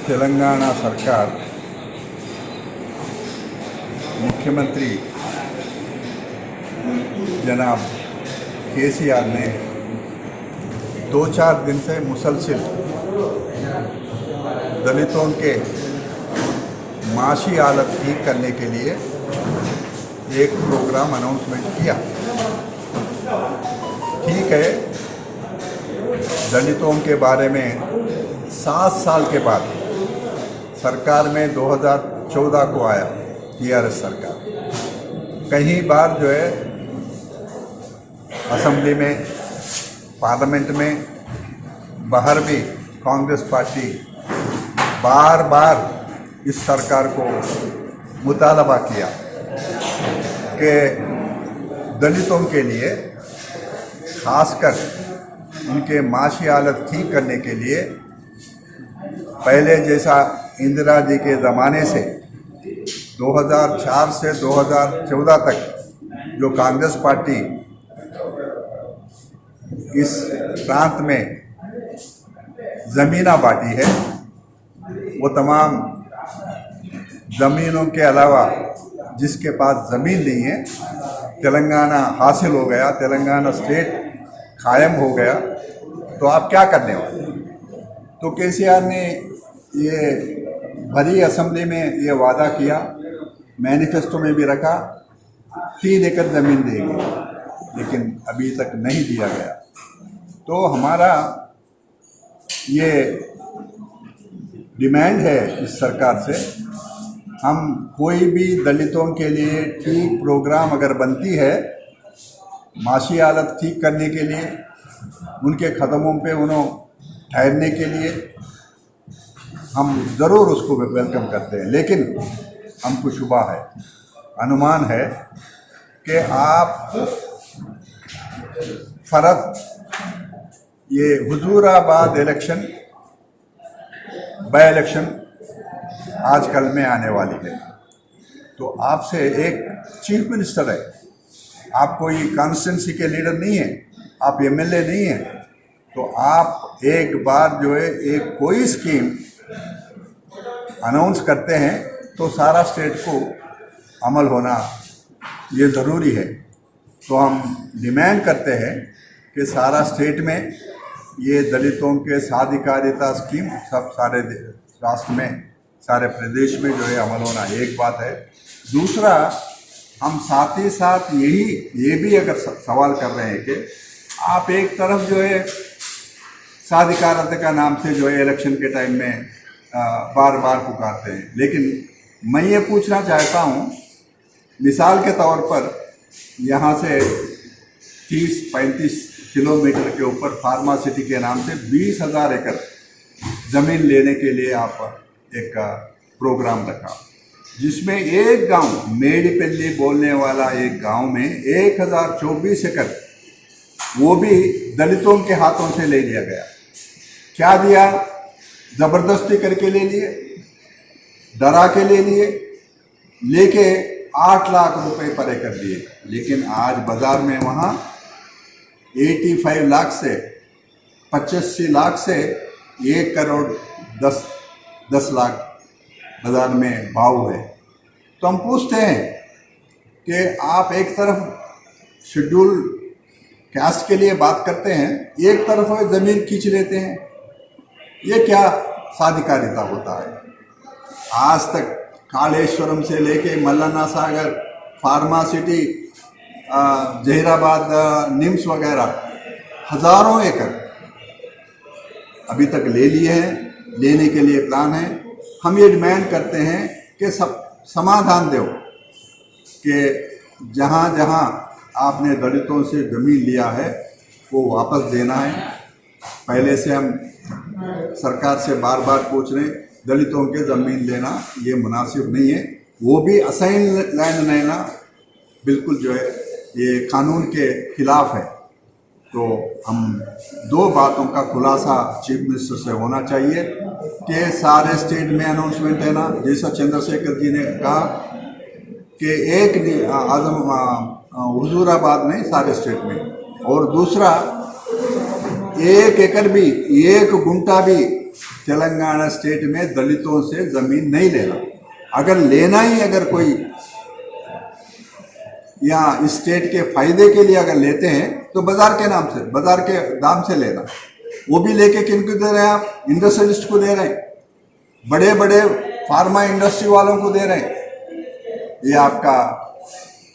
तेलंगाना सरकार मुख्यमंत्री जनाब केसीआर ने 2-4 दिन से मुसलसिल दलितों के माशी हालत ठीक करने के लिए एक प्रोग्राम अनाउंसमेंट किया। ठीक है, दलितों के बारे में 7 साल के बाद सरकार में 2014 को आया टीआरएस सरकार। कई बार जो है असेंबली में, पार्लियामेंट में, बाहर भी कांग्रेस पार्टी बार बार इस सरकार को मुतालबा किया कि दलितों के लिए, खासकर उनके माशी हालत ठीक करने के लिए पहले जैसा इंदिरा जी के ज़माने से 2004 से 2014 तक जो कांग्रेस पार्टी इस प्रांत में ज़मीना बांटी है, वो तमाम ज़मीनों के अलावा जिसके पास ज़मीन नहीं है, तेलंगाना हासिल हो गया, तेलंगाना स्टेट कायम हो गया, तो आप क्या करने वाले? तो केसीआर ने ये भरी असेंबली में ये वादा किया, मैनिफेस्टो में भी रखा, 3 एकड़ ज़मीन देंगे, लेकिन अभी तक नहीं दिया गया। तो हमारा ये डिमांड है इस सरकार से, हम कोई भी दलितों के लिए ठीक प्रोग्राम अगर बनती है माशी हालत ठीक करने के लिए, उनके कदमों पे उन्हों ठहरने के लिए, हम ज़रूर उसको वेलकम करते हैं। लेकिन हमको शुबा है, अनुमान है कि आप फ़र्क ये हुजूराबाद इलेक्शन, बाय इलेक्शन आजकल में आने वाली है, तो आपसे एक चीफ मिनिस्टर है, आप कोई कॉन्स्टिट्यूंसी के लीडर नहीं है, आप एमएलए नहीं हैं, तो आप एक बार जो है एक कोई स्कीम अनाउंस करते हैं तो सारा स्टेट को अमल होना ये ज़रूरी है। तो हम डिमांड करते हैं कि सारा स्टेट में ये दलितों के साधिकारिता स्कीम सब सारे राष्ट्र में, सारे प्रदेश में जो है अमल होना एक बात है। दूसरा, हम साथ ही साथ ये भी अगर सवाल कर रहे हैं कि आप एक तरफ जो है साधिकारिता का नाम से जो है इलेक्शन के टाइम में बार बार पुकारते हैं, लेकिन मैं ये पूछना चाहता हूँ, मिसाल के तौर पर यहाँ से 30-35 किलोमीटर के ऊपर फार्मा सिटी के नाम से 20,000 एकड़ ज़मीन लेने के लिए आप एक प्रोग्राम रखा, जिसमें एक गांव मेडीपल्ली बोलने वाला एक गांव में 1024 एकड़ वो भी दलितों के हाथों से ले लिया गया। क्या दिया? ज़बरदस्ती करके ले लिए, डरा के ले लिए, लेके 8 लाख रुपए पर एकड़ दिए। लेकिन आज बाज़ार में वहाँ 85 लाख से 85 लाख से 1 करोड़ 10 लाख बाज़ार में भाव है। तो हम पूछते हैं कि आप एक तरफ शेड्यूल कास्ट के लिए बात करते हैं, एक तरफ ज़मीन खींच लेते हैं, ये क्या साधिकारिता होता है? आज तक कालेश्वरम से लेके मल्लाना सागर, फार्मा सिटी, जहीराबाद, निम्स वगैरह हज़ारों एकड़ अभी तक ले लिए हैं, लेने के लिए प्लान है। हम ये डिमांड करते हैं कि सब समाधान दो कि जहाँ जहाँ आपने दलितों से ज़मीन लिया है वो वापस देना है। पहले से हम सरकार से बार बार पूछ रहे हैं, दलितों के ज़मीन लेना ये मुनासिब नहीं है, वो भी असाइन लैंड लेना बिल्कुल जो है ये कानून के खिलाफ है। तो हम 2 बातों का खुलासा चीफ मिनिस्टर से होना चाहिए कि सारे स्टेट में अनाउंसमेंट है ना, जैसा चंद्रशेखर जी ने कहा कि एक हुजूराबाद में, सारे स्टेट में। और दूसरा, 1 एकड़ भी, 1 गुंटा भी तेलंगाना स्टेट में दलितों से ज़मीन नहीं लेना। अगर लेना ही अगर कोई या इस स्टेट के फायदे के लिए अगर लेते हैं तो बाजार के नाम से, बाजार के दाम से लेना। वो भी लेके किनको दे रहे हैं आप? इंडस्ट्रियलिस्ट को दे रहे हैं, बड़े बड़े फार्मा इंडस्ट्री वालों को दे रहे हैं। ये आपका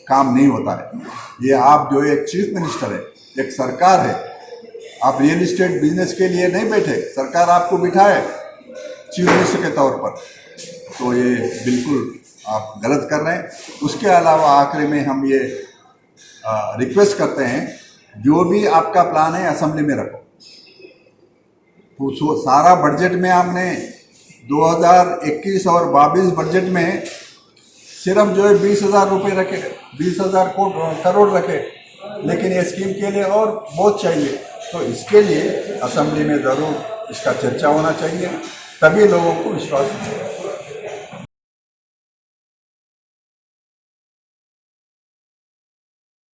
काम नहीं होता है। ये आप जो एक चीफ मिनिस्टर है, एक सरकार है, आप रियल इस्टेट बिजनेस के लिए नहीं बैठे, सरकार आपको बिठाए चीफ मिनिस्टर के तौर पर, तो ये बिल्कुल आप गलत कर रहे हैं। उसके अलावा आखिरी में हम ये रिक्वेस्ट करते हैं, जो भी आपका प्लान है असेंबली में रखो। तो सारा बजट में आपने 2021 और 22 बजट में सिर्फ जो है 20,000 रुपये रखे, 20,000 करोड़ रखे, लेकिन ये स्कीम के लिए और बहुत चाहिए। तो इसके लिए असेंबली में ज़रूर इसका चर्चा होना चाहिए, तभी लोगों को विश्वास मिलेगा।